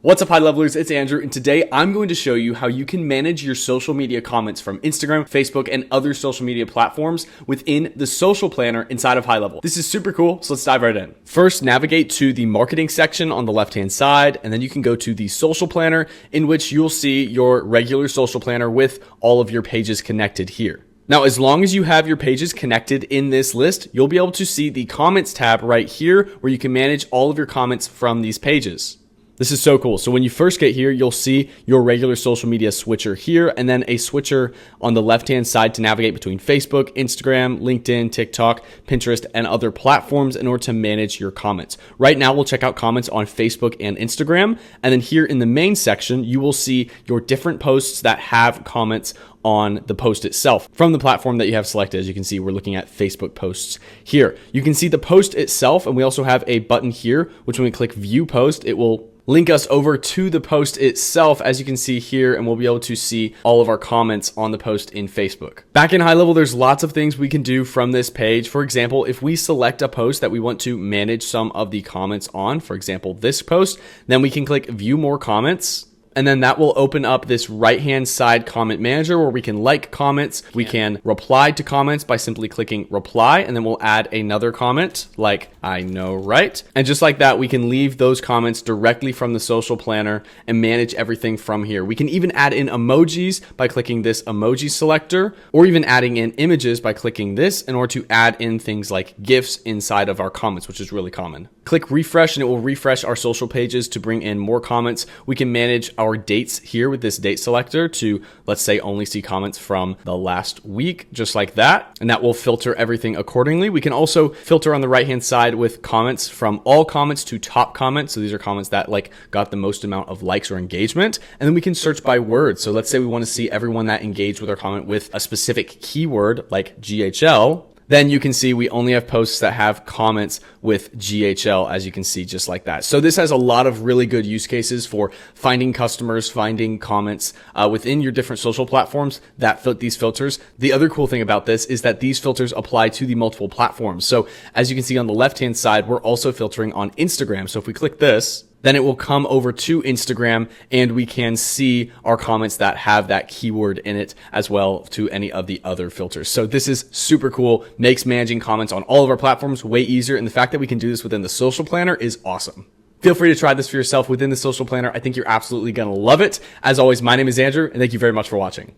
What's up, high levelers? It's Andrew, and today I'm going to show you how you can manage your social media comments from Instagram, Facebook, and other social media platforms within the social planner inside of HighLevel. This is super cool, so let's dive right in. First, navigate to the marketing section on the left-hand side, and then you can go to the social planner, in which you'll see your regular social planner with all of your pages connected here. Now, as long as you have your pages connected in this list, you'll be able to see the comments tab right here where you can manage all of your comments from these pages. This is so cool. So when you first get here, you'll see your regular social media switcher here, and then a switcher on the left-hand side to navigate between Facebook, Instagram, LinkedIn, TikTok, Pinterest, and other platforms in order to manage your comments. Right now, we'll check out comments on Facebook and Instagram. And then here in the main section, you will see your different posts that have comments on the post itself from the platform that you have selected. As you can see, we're looking at Facebook posts here. You can see the post itself, and we also have a button here, which when we click view post, it will link us over to the post itself, as you can see here, and we'll be able to see all of our comments on the post in Facebook. Back in HighLevel, there's lots of things we can do from this page. For example, if we select a post that we want to manage some of the comments on, for example, this post, then we can click view more comments. And then that will open up this right-hand side comment manager where we can like comments. We can reply to comments by simply clicking reply, and then we'll add another comment like I know, right? And just like that, we can leave those comments directly from the social planner and manage everything from here. We can even add in emojis by clicking this emoji selector, or even adding in images by clicking this in order to add in things like GIFs inside of our comments, which is really common. Click refresh and it will refresh our social pages to bring in more comments. We can manage our dates here with this date selector to, let's say, only see comments from the last week, just like that. And that will filter everything accordingly. We can also filter on the right-hand side with comments from all comments to top comments. So these are comments that got the most amount of likes or engagement. And then we can search by word. So let's say we want to see everyone that engaged with our comment with a specific keyword like GHL. Then you can see we only have posts that have comments with GHL, as you can see, just like that. So this has a lot of really good use cases for finding customers, finding comments within your different social platforms that fit these filters. The other cool thing about this is that these filters apply to the multiple platforms. So as you can see on the left-hand side, we're also filtering on Instagram. So if we click this, then it will come over to Instagram and we can see our comments that have that keyword in it as well to any of the other filters. So this is super cool, makes managing comments on all of our platforms way easier. And the fact that we can do this within the social planner is awesome. Feel free to try this for yourself within the social planner. I think you're absolutely going to love it. As always, my name is Andrew, and thank you very much for watching.